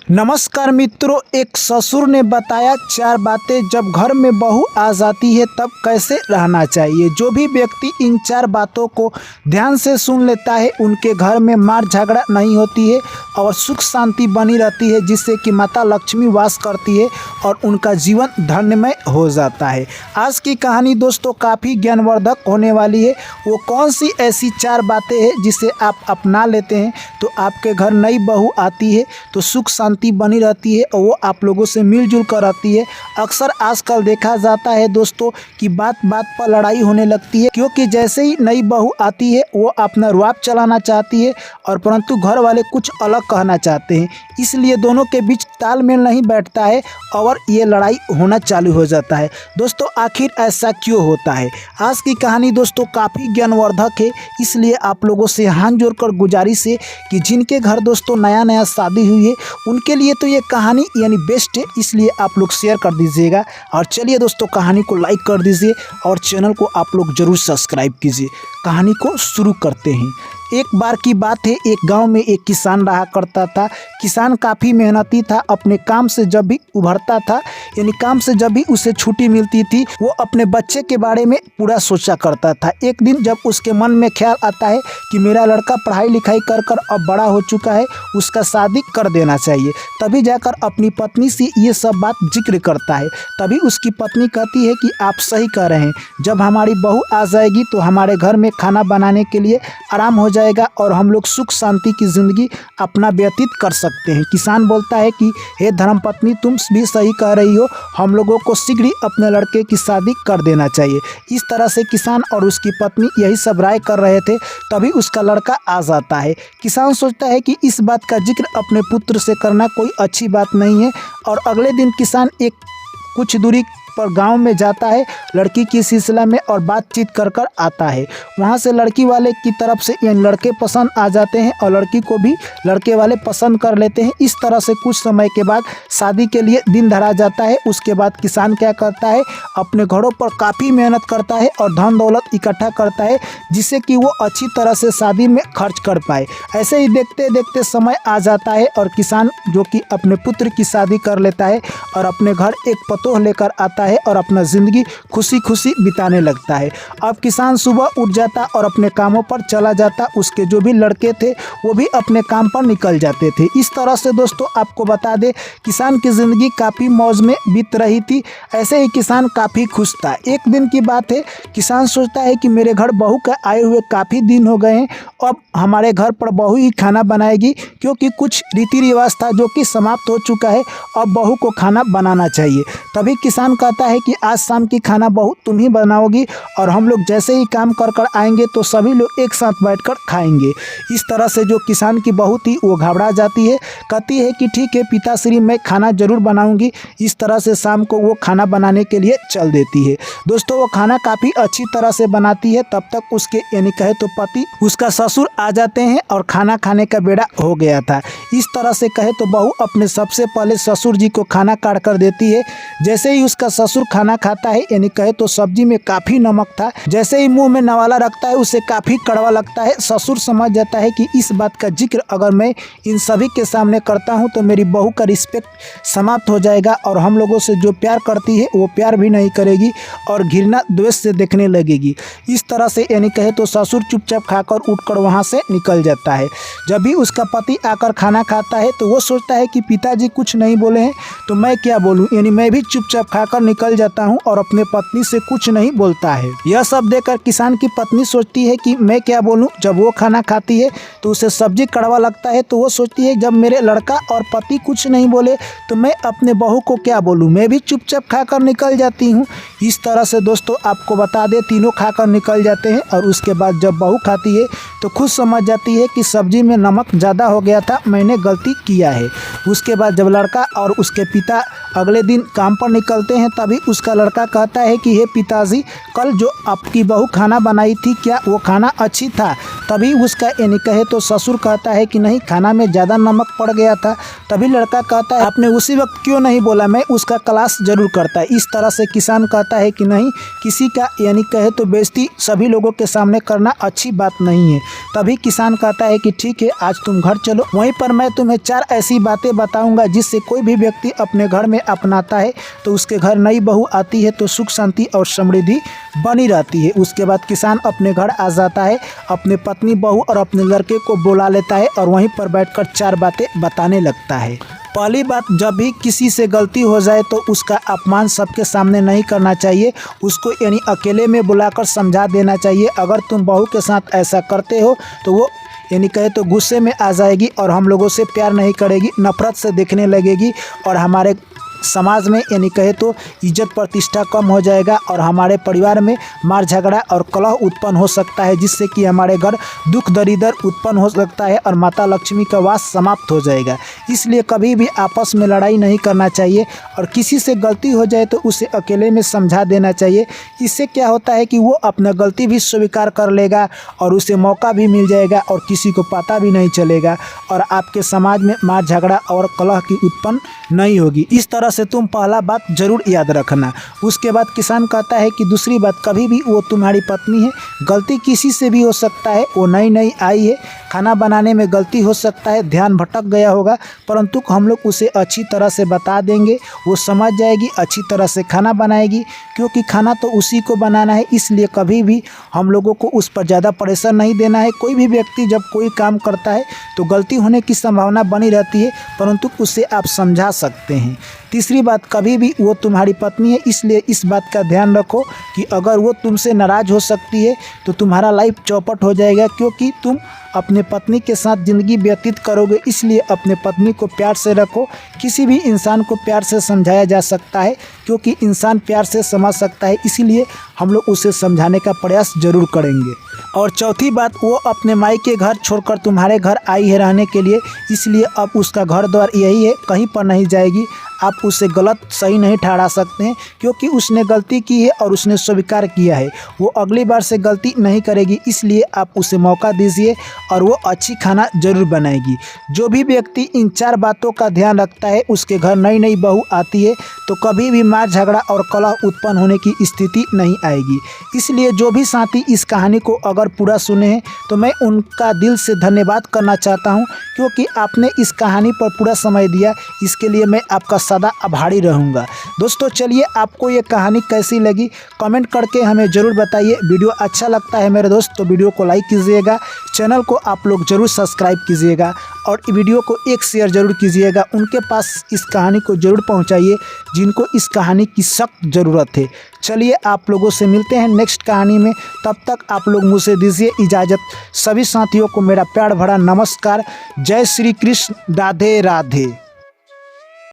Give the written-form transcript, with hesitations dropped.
नमस्कार मित्रों, एक ससुर ने बताया 4 बातें जब घर में बहू आ जाती है तब कैसे रहना चाहिए। जो भी व्यक्ति इन 4 बातों को ध्यान से सुन लेता है उनके घर में मार झगड़ा नहीं होती है और सुख शांति बनी रहती है, जिससे कि माता लक्ष्मी वास करती है और उनका जीवन धन्यमय हो जाता है। आज की कहानी दोस्तों काफ़ी ज्ञानवर्धक होने वाली है। वो कौन सी ऐसी 4 बातें हैं जिसे आप अपना लेते हैं तो आपके घर नई बहू आती है तो सुख शांति बनी रहती है और वो आप लोगों से मिलजुल कर रहती है। अक्सर आजकल देखा जाता है दोस्तों कि बात बात पर लड़ाई होने लगती है, क्योंकि जैसे ही नई बहू आती है वो अपना रुआब चलाना चाहती है और परंतु घर वाले कुछ अलग कहना चाहते हैं, इसलिए दोनों के बीच तालमेल नहीं बैठता है और ये लड़ाई होना चालू हो जाता है। दोस्तों आखिर ऐसा क्यों होता है? आज की कहानी दोस्तों काफ़ी ज्ञानवर्धक है, इसलिए आप लोगों से हाथ जोड़कर गुजारिश है कि जिनके घर दोस्तों नया नया शादी हुई है उनके लिए तो ये कहानी यानी बेस्ट है, इसलिए आप लोग शेयर कर दीजिएगा। और चलिए दोस्तों कहानी को लाइक कर दीजिए और चैनल को आप लोग ज़रूर सब्सक्राइब कीजिए। कहानी को शुरू करते हैं। एक बार की बात है, एक गांव में एक किसान रहा करता था। किसान काफ़ी मेहनती था। अपने काम से जब भी उभरता था यानी काम से जब भी उसे छुट्टी मिलती थी वो अपने बच्चे के बारे में पूरा सोचा करता था। एक दिन जब उसके मन में ख्याल आता है कि मेरा लड़का पढ़ाई लिखाई कर कर अब बड़ा हो चुका है, उसका शादी कर देना चाहिए, तभी जाकर अपनी पत्नी से ये सब बात जिक्र करता है। तभी उसकी पत्नी कहती है कि आप सही कह रहे हैं, जब हमारी बहू आ जाएगी तो हमारे घर में खाना बनाने के लिए आराम हो जाएगा और हम लोग सुख शांति की ज़िंदगी अपना व्यतीत कर सकते हैं। किसान बोलता है कि हे धर्मपत्नी, तुम भी सही कह रही हो, हम लोगों को शीघ्र ही अपने लड़के की शादी कर देना चाहिए। इस तरह से किसान और उसकी पत्नी यही सब राय कर रहे थे, तभी उसका लड़का आ जाता है। किसान सोचता है कि इस बात का जिक्र अपने पुत्र से करना कोई अच्छी बात नहीं है और अगले दिन किसान एक कुछ दूरी पर गांव में जाता है, लड़की की सिलसिला में और बातचीत कर कर आता है। वहां से लड़की वाले की तरफ से यानी लड़के पसंद आ जाते हैं और लड़की को भी लड़के वाले पसंद कर लेते हैं। इस तरह से कुछ समय के बाद शादी के लिए दिन धरा जाता है। उसके बाद किसान क्या करता है, अपने घरों पर काफ़ी मेहनत करता है और धन दौलत इकट्ठा करता है, जिससे कि वो अच्छी तरह से शादी में खर्च कर पाए। ऐसे ही देखते देखते समय आ जाता है और किसान जो कि अपने पुत्र की शादी कर लेता है और अपने घर एक पतोह लेकर आता है और अपना ज़िंदगी खुशी खुशी बिताने लगता है। अब किसान सुबह उठ जाता और अपने कामों पर चला जाता। उसके जो भी लड़के थे वो भी अपने काम पर निकल जाते थे। इस तरह से दोस्तों आपको बता दें, किसान की ज़िंदगी काफ़ी मौज में बीत रही थी। ऐसे ही किसान काफ़ी खुश था। एक दिन की बात है, किसान सोचता है कि मेरे घर बहू का आए हुए काफ़ी दिन हो गए हैं, अब हमारे घर पर बहू ही खाना बनाएगी, क्योंकि कुछ रीति रिवाज था जो कि समाप्त हो चुका है, अब बहू को खाना बनाना चाहिए। तभी किसान कहता है कि आज शाम की खाना बहू तुम ही बनाओगी और हम लोग जैसे ही काम कर कर आएंगे तो सभी लोग एक साथ बैठकर खाएंगे। इस तरह से जो किसान की बहू थी वो घबरा जाती है, कहती है कि ठीक है पिताश्री, मैं खाना जरूर बनाऊंगी। इस तरह से शाम को वो खाना बनाने के लिए चल देती है। दोस्तों वो खाना काफ़ी अच्छी तरह से बनाती है। तब तक उसके यानी कहे तो पति उसका ससुर आ जाते हैं और खाना खाने का बेड़ा हो गया था। इस तरह से कहे तो बहू अपने सबसे पहले ससुर जी को खाना काट कर देती है। जैसे ही उसका ससुर खाना खाता है यानी कहे तो सब्जी में काफ़ी नमक था, जैसे ही मुंह में नवाला रखता है उसे काफ़ी कड़वा लगता है। ससुर समझ जाता है कि इस बात का जिक्र अगर मैं इन सभी के सामने करता हूं तो मेरी बहू का रिस्पेक्ट समाप्त हो जाएगा और हम लोगों से जो प्यार करती है वो प्यार भी नहीं करेगी और घृणा द्वेष से देखने लगेगी। इस तरह से यानी कहे तो ससुर चुपचाप खाकर उठकर वहाँ से निकल जाता है। जब भी उसका पति आकर खाना खाता है तो वो सोचता है कि पिताजी कुछ नहीं बोले हैं तो मैं क्या बोलूँ, यानी मैं भी चुपचाप खाकर निकल जाता हूं और अपने पत्नी से कुछ नहीं बोलता है। यह सब देखकर किसान की पत्नी सोचती है कि मैं क्या बोलूं। जब वो खाना खाती है तो उसे सब्जी कड़वा लगता है, तो वो सोचती है जब मेरे लड़का और पति कुछ नहीं बोले तो मैं अपने बहू को क्या बोलूं, मैं भी चुपचाप खाकर निकल जाती हूं। इस तरह से दोस्तों आपको बता दें, तीनों खाकर निकल जाते हैं और उसके बाद जब बहू खाती है तो खुद समझ जाती है कि सब्जी में नमक ज़्यादा हो गया था, मैंने गलती किया है। उसके बाद जब लड़का और उसके पिता अगले दिन काम पर निकलते हैं तभी उसका लड़का कहता है कि हे पिताजी, कल जो आपकी बहू खाना बनाई थी क्या वो खाना अच्छी था? तभी उसका यानी कहे तो ससुर कहता है कि नहीं, खाना में ज़्यादा नमक पड़ गया था। तभी लड़का कहता है आपने उसी वक्त क्यों नहीं बोला, मैं उसका क्लास ज़रूर करता है। इस तरह से किसान कहता है कि नहीं, किसी का यानी कहे तो बेइज्जती सभी लोगों के सामने करना अच्छी बात नहीं है। तभी किसान कहता है कि ठीक है, आज तुम घर चलो, वहीं पर मैं तुम्हें 4 ऐसी बातें बताऊंगा जिससे कोई भी व्यक्ति अपने घर में अपनाता है तो उसके घर नई बहू आती है तो सुख शांति और समृद्धि बनी रहती है। उसके बाद किसान अपने घर आ जाता है, अपने पत्नी, बहू और अपने लड़के को बुला लेता है और वहीं पर बैठकर 4 बातें बताने लगता है। पहली बात, जब भी किसी से गलती हो जाए तो उसका अपमान सबके सामने नहीं करना चाहिए, उसको यानी अकेले में बुलाकर समझा देना चाहिए। अगर तुम बहू के साथ ऐसा करते हो तो वो यानी कहे तो गुस्से में आ जाएगी और हम लोगों से प्यार नहीं करेगी, नफरत से देखने लगेगी और हमारे समाज में यानी कहे तो इज्जत प्रतिष्ठा कम हो जाएगा और हमारे परिवार में मार झगड़ा और कलह उत्पन्न हो सकता है, जिससे कि हमारे घर दुख दरिद्र उत्पन्न हो सकता है और माता लक्ष्मी का वास समाप्त हो जाएगा। इसलिए कभी भी आपस में लड़ाई नहीं करना चाहिए और किसी से गलती हो जाए तो उसे अकेले में समझा देना चाहिए। इससे क्या होता है कि वो अपना गलती भी स्वीकार कर लेगा और उसे मौका भी मिल जाएगा और किसी को पता भी नहीं चलेगा और आपके समाज में मार झगड़ा और कलह की उत्पन्न नहीं होगी। इस तरह से तुम पहला बात जरूर याद रखना। उसके बाद किसान कहता है कि दूसरी बात, कभी भी वो तुम्हारी पत्नी है, गलती किसी से भी हो सकता है, वो नई नई आई है, खाना बनाने में गलती हो सकता है, ध्यान भटक गया होगा, परंतु हम लोग उसे अच्छी तरह से बता देंगे, वो समझ जाएगी, अच्छी तरह से खाना बनाएगी, क्योंकि खाना तो उसी को बनाना है। इसलिए कभी भी हम लोगों को उस पर ज़्यादा प्रेशर नहीं देना है। कोई भी व्यक्ति जब कोई काम करता है तो गलती होने की संभावना बनी रहती है, परंतु उसे आप समझा सकते हैं। तीसरी बात, कभी भी वो तुम्हारी पत्नी है, इसलिए इस बात का ध्यान रखो कि अगर वो तुमसे नाराज़ हो सकती है तो तुम्हारा लाइफ चौपट हो जाएगा, क्योंकि तुम अपने पत्नी के साथ ज़िंदगी व्यतीत करोगे। इसलिए अपने पत्नी को प्यार से रखो। किसी भी इंसान को प्यार से समझाया जा सकता है, क्योंकि इंसान प्यार से समझ सकता है, इसीलिए हम लोग उसे समझाने का प्रयास जरूर करेंगे। और चौथी बात, वो अपने मायके घर छोड़कर तुम्हारे घर आई है रहने के लिए, इसलिए अब उसका घर द्वार यही है, कहीं पर नहीं जाएगी। आप उसे गलत सही नहीं ठहरा सकते हैं, क्योंकि उसने गलती की है और उसने स्वीकार किया है। वो अगली बार से गलती नहीं करेगी, इसलिए आप उसे मौका दीजिए और वो अच्छी खाना जरूर बनाएगी। जो भी व्यक्ति इन 4 बातों का ध्यान रखता है, उसके घर नई नई बहू आती है तो कभी भी मार झगड़ा और कलह उत्पन्न होने की स्थिति नहीं आएगी। इसलिए जो भी साथी इस कहानी को अगर पूरा सुने हैं तो मैं उनका दिल से धन्यवाद करना चाहता हूं, क्योंकि आपने इस कहानी पर पूरा समय दिया। इसके लिए मैं आपका सदा आभारी रहूंगा। दोस्तों, चलिए आपको ये कहानी कैसी लगी कमेंट करके हमें ज़रूर बताइए। वीडियो अच्छा लगता है मेरे दोस्त तो वीडियो को लाइक कीजिएगा, चैनल को आप लोग ज़रूर सब्सक्राइब कीजिएगा और वीडियो को एक शेयर ज़रूर कीजिएगा। उनके पास इस कहानी को ज़रूर पहुंचाइए जिनको इस कहानी की सख्त ज़रूरत है। चलिए आप लोगों से मिलते हैं नेक्स्ट कहानी में, तब तक आप लोग मुझसे दीजिए इजाज़त। सभी साथियों को मेरा प्यार भरा नमस्कार। जय श्री कृष्ण, राधे राधे।